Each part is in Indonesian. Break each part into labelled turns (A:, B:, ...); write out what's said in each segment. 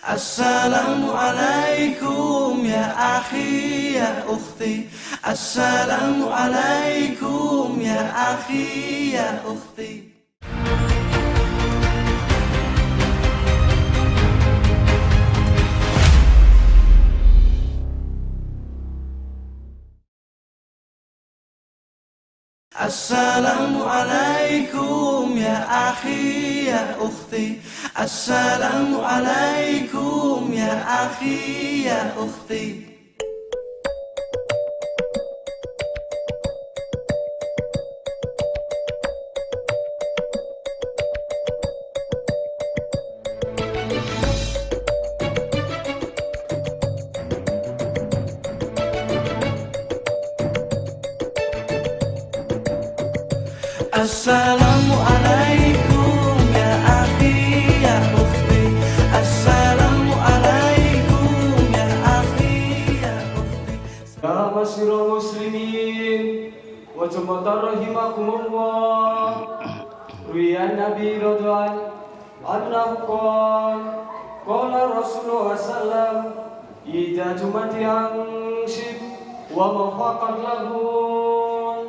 A: Assalamualaikum ya akhi ya ukhti. Assalamualaikum ya akhi ya ukhti. Assalamualaikum ya akhi ya ukhti. Assalamualaikum ya akhi ya ukhti. Assalamualaikum ya akhi ya ukhti. Assalamualaikum ya akhi ya ukhti.
B: Ya masyarul muslimin wa jamaatan rahimakumullah. Riyan Nabi radhiyallahu anhu qala Rasulullah sallam idza jumati anshid wa mafaqat lahun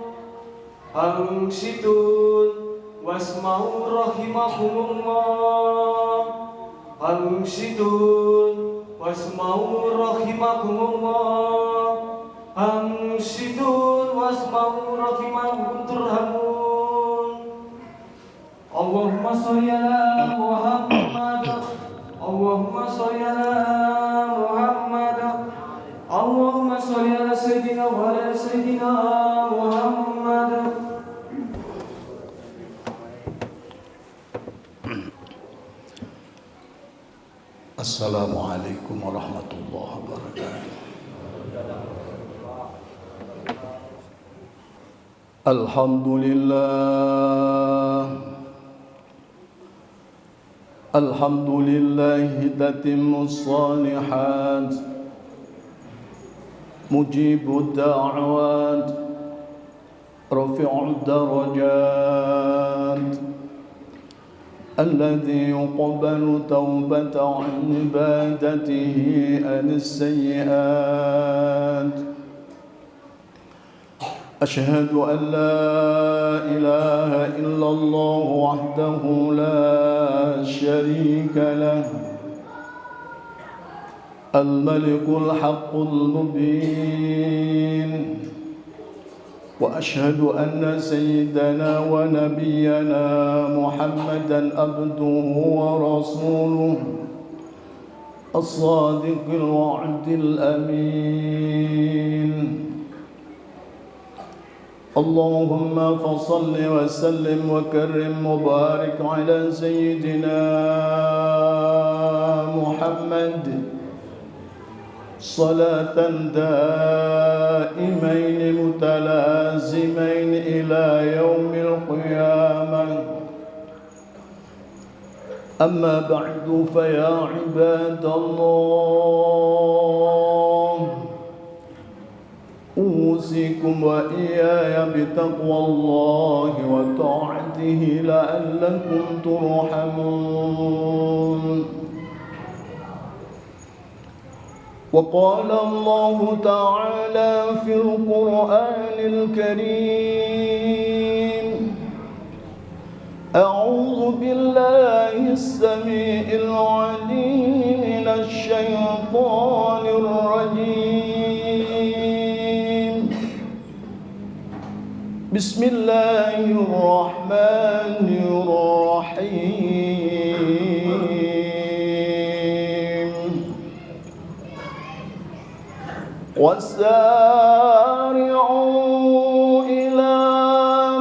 B: anshidun wasma'u rahimakumullah anshidun wasma'u rahimakumullah anshidun wasma'u rahimakum turhamun. Allahumma sholli ala Muhammad, Allahumma sholli ala Muhammad, Allahumma sholli ala sayyidina wa ala sayyidina Muhammad.
C: Assalamualaikum warahmatullahi wabarakatuh. Alhamdulillahi tatimmus shalihat, mujibud da'awat, rafi'ud darajat, الذي يقبل توبة عن عبادته عن السيئات. أشهد أن لا إله إلا الله وحده لا شريك له، الملك الحق المبين. وأشهد أن سيدنا ونبينا محمدًا عبده ورسوله الصادق الوعد الأمين. اللهم فصل وسلم وكرم وبارك على سيدنا محمد صلاة دائمين متلازمين إلى يوم القيامة. أما بعد فيا عباد الله، أوصيكم وإياي بتقوى الله وطاعته لعلكم ترحمون. وقال الله تعالى في القرآن الكريم: أعوذ بالله السميع العليم من الشيطان الرجيم. بسم الله الرحمن الرحيم. وسارعوا إلى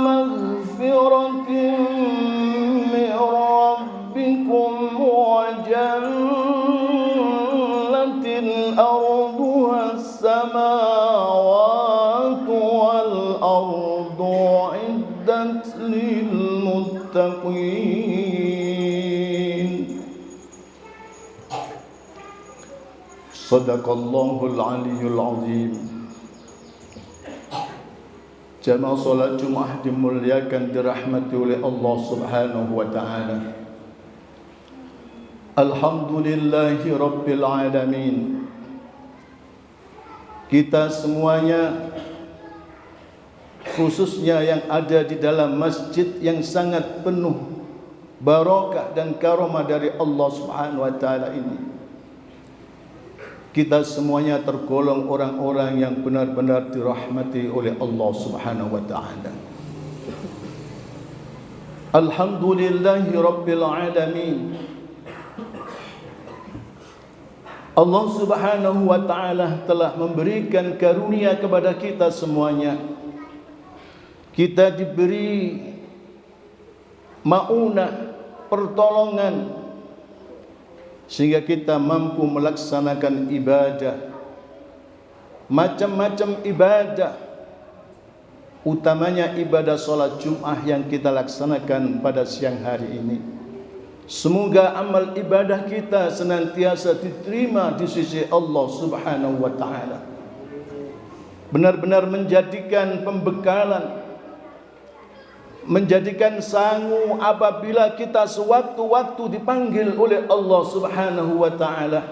C: مغفرة من ربكم وجنة أرضها السماوات والأرض أعدت للمتقين. Sadaqallahul aliyyul azim. Jamaah salat Jumat dimuliakan dirahmati oleh Allah Subhanahu wa taala. Alhamdulillahi Rabbil Alamin. Kita semuanya, khususnya yang ada di dalam masjid yang sangat penuh barakah dan karamah dari Allah Subhanahu wa taala ini, kita semuanya tergolong orang-orang yang benar-benar dirahmati oleh Allah Subhanahu wa taala. Alhamdulillahi Rabbil Alamin. Allah Subhanahu wa taala telah memberikan karunia kepada kita semuanya. Kita diberi maunah, pertolongan, sehingga kita mampu melaksanakan ibadah, macam-macam ibadah, utamanya ibadah salat Jumat yang kita laksanakan pada siang hari ini. Semoga amal ibadah kita senantiasa diterima di sisi Allah Subhanahu wa taala, benar-benar menjadikan pembekalan, menjadikan sangu apabila kita sewaktu-waktu dipanggil oleh Allah Subhanahu wa taala,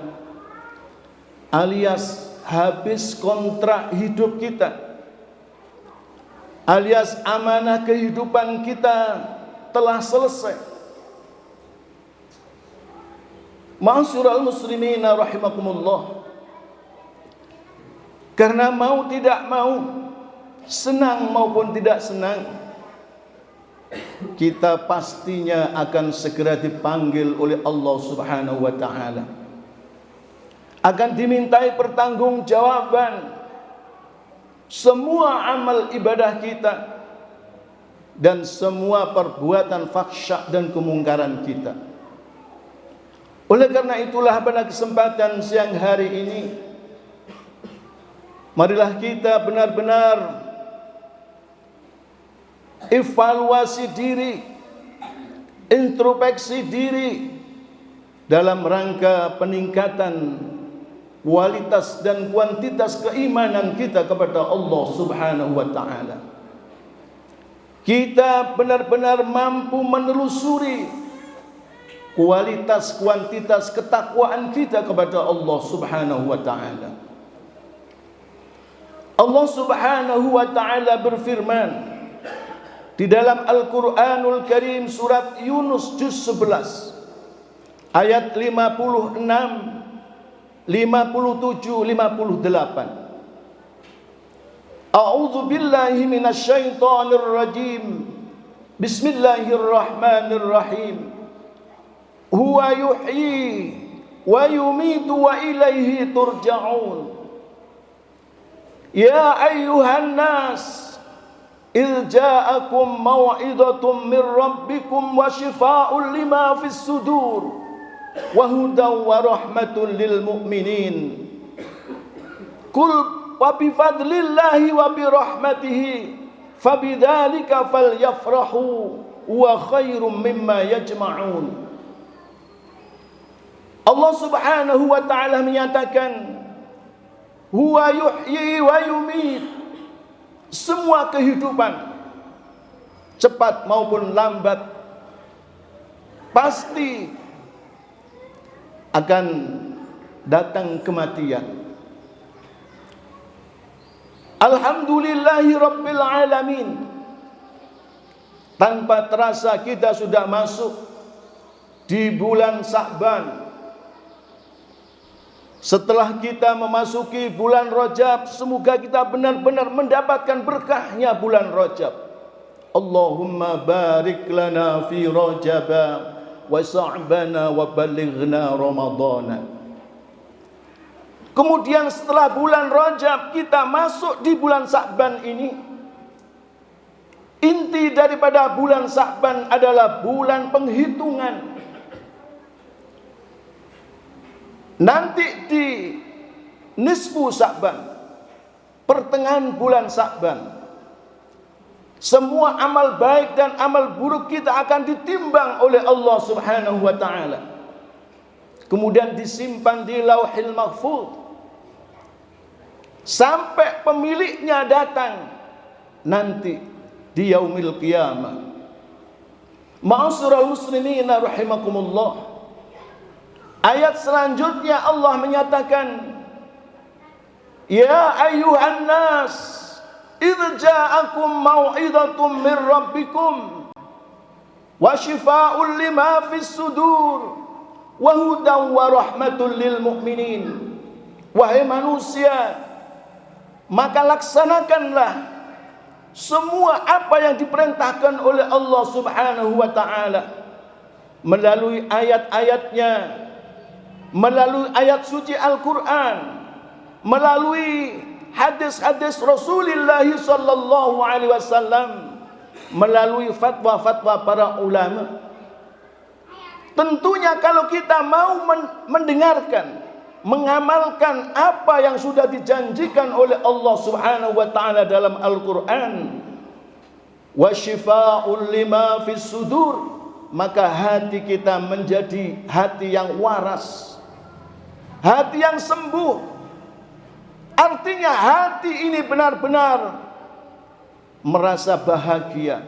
C: alias habis kontrak hidup kita, alias amanah kehidupan kita telah selesai. Ma'asyiral muslimina rahimakumullah, karena mau tidak mau, senang maupun tidak senang, kita pastinya akan segera dipanggil oleh Allah Subhanahu wa taala, akan dimintai pertanggungjawaban semua amal ibadah kita dan semua perbuatan fahsya dan kemungkaran kita. Oleh karena itulah pada kesempatan siang hari ini, marilah kita benar-benar evaluasi diri, introspeksi diri dalam rangka peningkatan kualitas dan kuantitas keimanan kita kepada Allah Subhanahu wa taala. Kita benar-benar mampu menelusuri kualitas kuantitas ketakwaan kita kepada Allah Subhanahu wa taala. Allah Subhanahu wa taala berfirman di dalam Al-Qur'anul Karim surat Yunus juz 11 ayat 56, 57, 58. A'udzu billahi minasyaitonir rajim. Bismillahirrahmanirrahim. Huwa yuhyi wa yumitu wa ilaihi turja'un. Ya ayyuhan nas, idh ja'akum maw'idatum min rabbikum wa shifaa'un lima fis sudur wa hudan wa rahmatun lil mu'minin. Qul wa bi fadlillahi wa bi rahmatihi fabidzalika falyafrahu wa khairum mimma yajma'un. Allah Subhanahu wa taala menyatakan, huwa yuhyi wa yumit. Semua kehidupan, cepat maupun lambat, pasti akan datang kematian. Alhamdulillahi Rabbil Alamin. Tanpa terasa kita sudah masuk di bulan Sya'ban. Setelah kita memasuki bulan Rajab, semoga kita benar-benar mendapatkan berkahnya bulan Rajab. Allahumma barik lana fi Rajab wa Sya'bana wa balighna Ramadana. Kemudian setelah bulan Rajab kita masuk di bulan Sya'ban ini. Inti daripada bulan Sya'ban adalah bulan penghitungan. Nanti di nisfu Sya'ban, pertengahan bulan Sya'ban, semua amal baik dan amal buruk kita akan ditimbang oleh Allah Subhanahu wa taala. Kemudian disimpan di Lauhil Mahfuz sampai pemiliknya datang nanti di yaumil qiyamah. Ma'asyiral muslimina rahimakumullah. Ayat selanjutnya Allah menyatakan, Ya ayyuhan nas, idz ja'akum mau'izatum min rabbikum wa shifaa'un lima fis sudur wa hudan wa rahmatul lil mu'minin. Wahai manusia, maka laksanakanlah semua apa yang diperintahkan oleh Allah Subhanahu wa taala melalui ayat-ayatnya, melalui ayat suci Al-Qur'an, melalui hadis-hadis Rasulullah sallallahu alaihi wasallam, melalui fatwa-fatwa para ulama. Tentunya kalau kita mau mendengarkan, mengamalkan apa yang sudah dijanjikan oleh Allah Subhanahu wa taala dalam Al-Qur'an, wa syifaa'un lima fis sudur, maka hati kita menjadi hati yang waras, hati yang sembuh. Artinya hati ini benar-benar merasa bahagia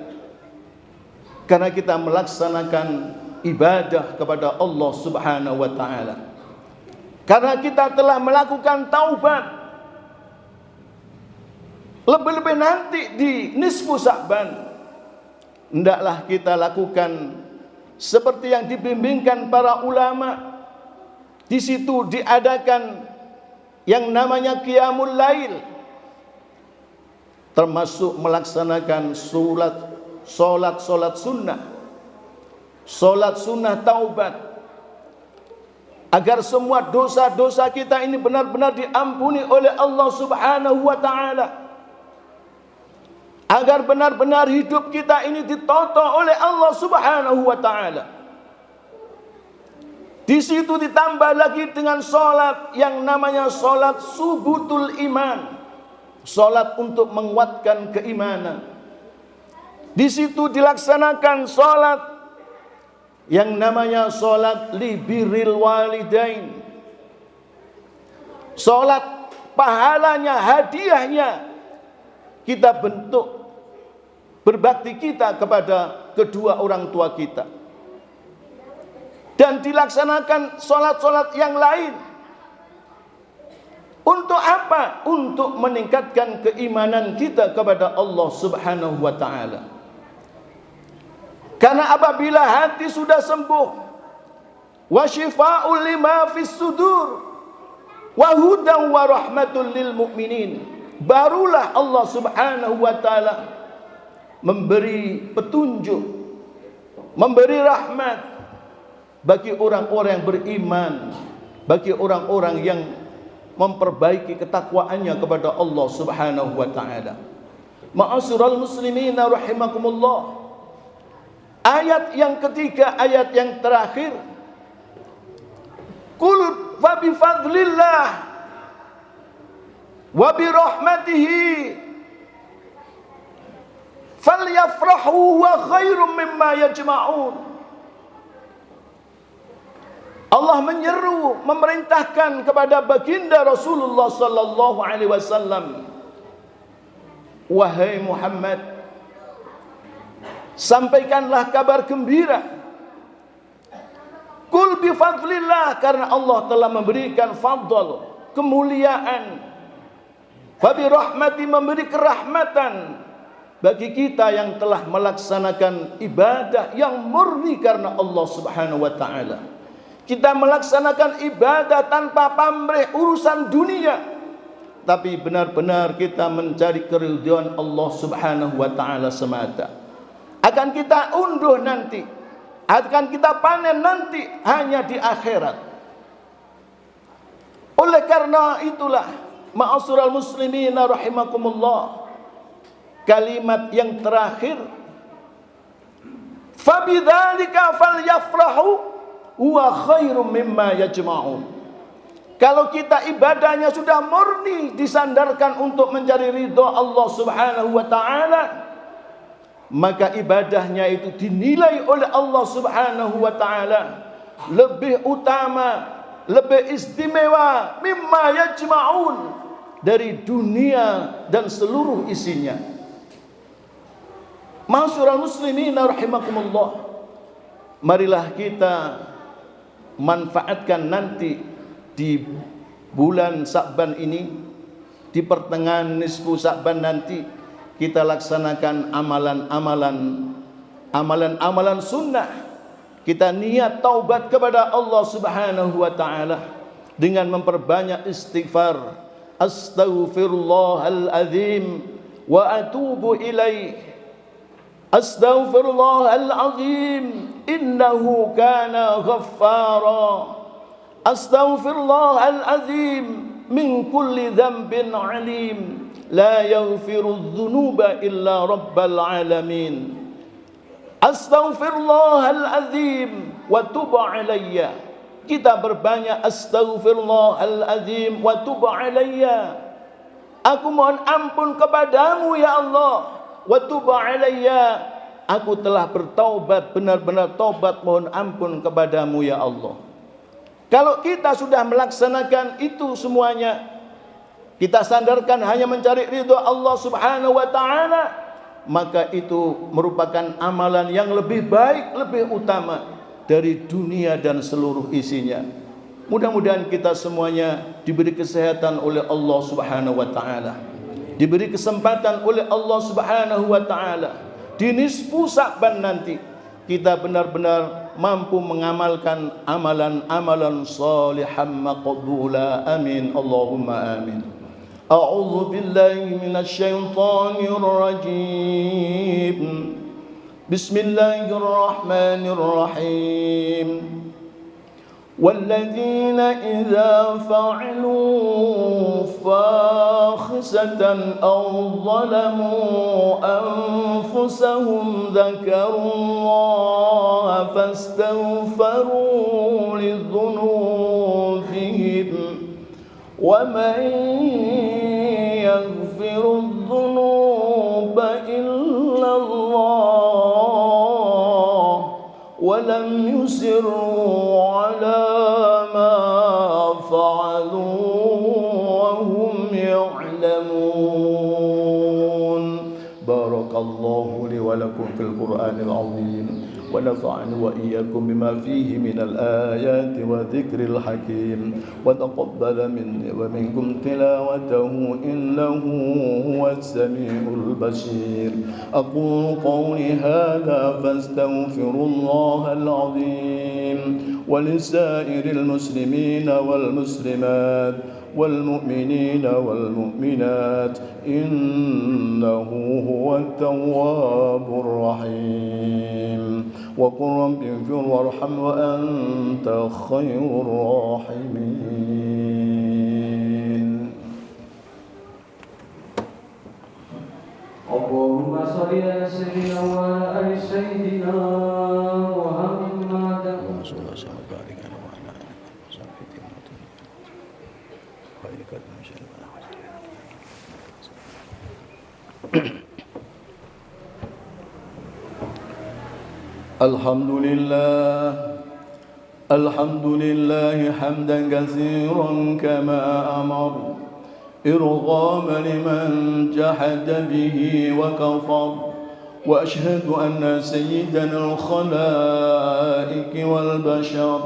C: karena kita melaksanakan ibadah kepada Allah Subhanahu wa taala. Karena kita telah melakukan taubat. Lebih-lebih nanti di nisfu Sya'ban, hendaklah kita lakukan seperti yang dibimbingkan para ulama. Di situ diadakan yang namanya qiyamul lail, termasuk melaksanakan solat sunnah, solat sunnah taubat, agar semua dosa-dosa kita ini benar-benar diampuni oleh Allah Subhanahu wa taala, agar benar-benar hidup kita ini ditoto oleh Allah Subhanahu wa taala. Di situ ditambah lagi dengan salat yang namanya salat subutul iman, salat untuk menguatkan keimanan. Di situ dilaksanakan salat yang namanya salat li birril walidain, salat pahalanya, hadiahnya kita bentuk berbakti kita kepada kedua orang tua kita. Dan dilaksanakan salat-salat yang lain. Untuk apa? Untuk meningkatkan keimanan kita kepada Allah Subhanahu wa taala. Karena apabila hati sudah sembuh, wa syifaa'un lima fis sudur wa hudan wa rahmatul lil mu'minin, barulah Allah Subhanahu wa taala memberi petunjuk, memberi rahmat bagi orang-orang yang beriman, bagi orang-orang yang memperbaiki ketakwaannya kepada Allah Subhanahu wa taala. Ma'asyiral muslimin rahimakumullah. Ayat yang ketiga, ayat yang terakhir, Qul fa bi fadlillah wa bi rahmatihi falyafrahu wa khairum mimma yajma'un. Allah menyeru, memerintahkan kepada baginda Rasulullah sallallahu alaihi wasallam, wahai Muhammad, sampaikanlah kabar gembira. Qul bi fadlillah, karena Allah telah memberikan fadl, kemuliaan. Fa bi rahmati, memberi kerahmatan bagi kita yang telah melaksanakan ibadah yang murni karena Allah Subhanahu wa taala. Kita melaksanakan ibadah tanpa pamrih urusan dunia, tapi benar-benar kita mencari keridhaan Allah Subhanahu wa taala semata. Akan kita unduh nanti, akan kita panen nanti hanya di akhirat. Oleh karena itulah, ma'asyiral muslimin rahimakumullah, kalimat yang terakhir, fabidzalika falyafrahu huwa khairum mimma yajma'un. Kalau kita ibadahnya sudah murni disandarkan untuk mencari ridha Allah Subhanahu wa taala, maka ibadahnya itu dinilai oleh Allah Subhanahu wa taala lebih utama, lebih istimewa mimma yajma'un, dari dunia dan seluruh isinya. Ma'asyiral muslimin rahimakumullah, marilah kita manfaatkan nanti di bulan Sa'ban ini, di pertengahan nisfu Sa'ban nanti kita laksanakan amalan sunnah. Kita niat taubat kepada Allah Subhanahu wa taala dengan memperbanyak istighfar. Astaghfirullahalazim wa atubu ilaih. Astaghfirullahalazim innahu kana ghaffara. Astaghfirullahalazim min kulli dhanbin alim. La yaghfiru dhunuba illa rabbal alamin. Astaghfirullahalazim wa tub alayya. Kita berbanyak astaghfirullahalazim wa tub alayya. Aku mohon ampun kepadamu ya Allah. Wa tub alayya. Aku telah bertaubat, benar-benar taubat mohon ampun kepadamu ya Allah. Kalau kita sudah melaksanakan itu semuanya, kita sandarkan hanya mencari ridha Allah Subhanahu wa taala, maka itu merupakan amalan yang lebih baik, lebih utama dari dunia dan seluruh isinya. Mudah-mudahan kita semuanya diberi kesehatan oleh Allah Subhanahu wa taala, diberi kesempatan oleh Allah Subhanahu wa taala di nisfu Sa'ban nanti kita benar-benar mampu mengamalkan amalan-amalan salihan maqbula. Amin Allahumma amin. A'udzu billahi minasy syaithanir rajim. Bismillahirrahmanirrahim. والذين إذا فعلوا فاحشة أو ظلموا أنفسهم ذكروا الله فاستغفروا لذنوبهم ومن يغفر الذنوب إلا الله ولم يصروا على ما فعلوا وهم يعلمون. بارك الله لي ولكم في القرآن العظيم ونفعني وإياكم بما فيه من الآيات وذكر الحكيم وتقبل مني ومنكم تلاوته إنه هو السميع البصير. أقول قولي هذا فاستغفروا الله العظيم ولسائر المسلمين والمسلمات والمؤمنين والمؤمنات إنه هو التواب الرحيم. وقل رب اغفر وارحم وأنت خير الراحمين.
B: اللهم صل على سيدنا وعلى آل سيدنا محمد.
C: الحمد لله حمدا كثيرا كما أمر إرغاما لمن جحد به وكفر. وأشهد أن سيدنا الخلائق والبشر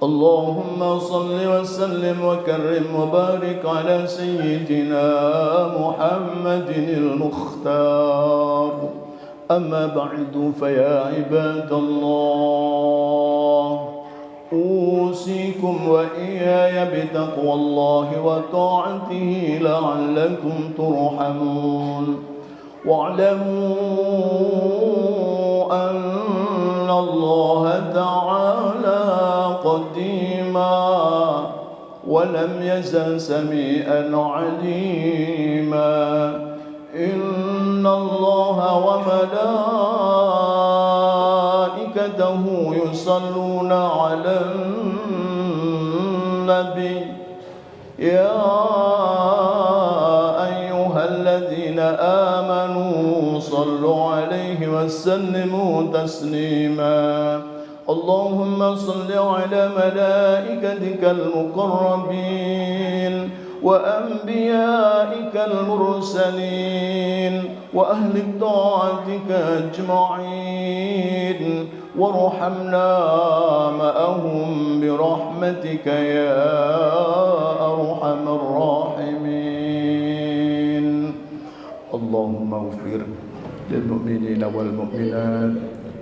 C: اللهم صل وسلم وكرم وبارك على سيدنا محمد المختار. أما بعد فيا عباد الله أوصيكم وإياي بتقوى الله وطاعته لعلكم ترحمون. واعلموا أن الله تعالى قديما ولم يزل سميعا عليما. إن الله وملائكته يصلون على النبي يا أيها الذين آمنوا صلوا عليه وسلموا تسليما. اللهم صل على ملائكتك المقربين وأنبيائك المرسلين وأهل طاعتك أجمعين وارحمنا معهم برحمتك يا أرحم الراحمين. اللهم اغفر للمؤمنين والمؤمنات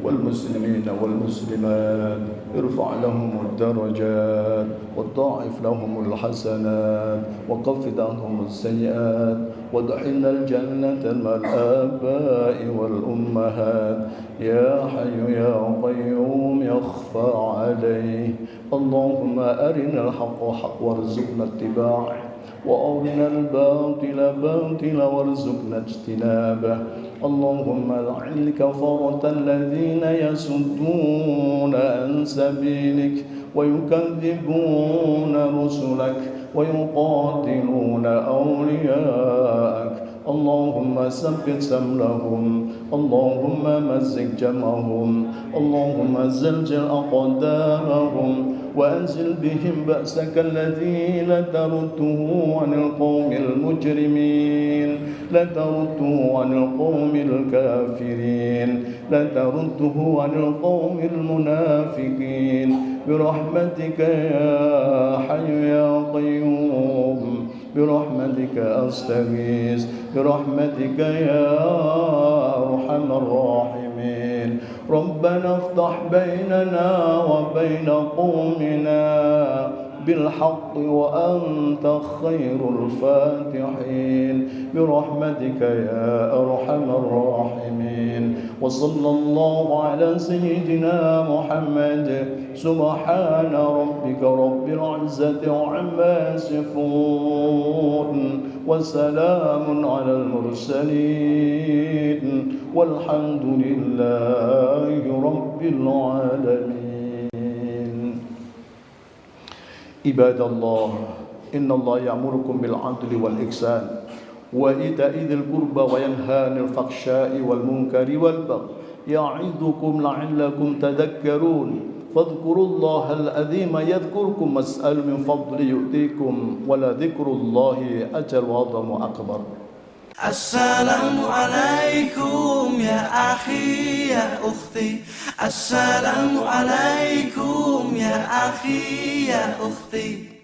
C: والمسلمين والمسلمات، ارفع لهم الدرجات وضاعف لهم الحسنات وخفض عنهم السيئات وادخلنا الجنة مع الآباء والأمهات يا حي يا قيوم يخفى عليه. اللهم أرنا الحق حق وارزقنا اتباعه وأرنا الباطل باطلا وارزقنا اجتنابه. اللهم لعن الكفرة الذين يصدون عن سبيلك ويكذبون رسلك ويقاتلون أولياءك. اللهم ثبت سملهم، اللهم مزق جمعهم، اللهم زلزل أقدامهم وأنزل بهم بأسك الذي لا ترده عن القوم المجرمين، لا ترده عن القوم الكافرين، لا ترده عن القوم المنافقين برحمتك يا حي يا قيوم، برحمتك أستغيث، برحمتك يا أرحم الراحمين. ربنا افتح بيننا وبين قومنا بالحق وأنت خير الفاتحين برحمتك يا أرحم الراحمين. وصلى الله على سيدنا محمد. سبحان ربك رب العزة عما يصفون وسلام على المرسلين والحمد لله رب العالمين. عباد الله، إن الله يأمركم بالعدل والإحسان وإيتاء ذي القربى وينهى عن الفحشاء والمنكر والبغي يعظكم لعلكم تذكرون. فاذكروا الله العظيم يذكركم واسأل من فضل يؤتيكم ولذكر الله أجر وأعظم أكبر.
A: Assalamualaikum ya akhi ya ukhti. Assalamualaikum ya akhi ya ukhti.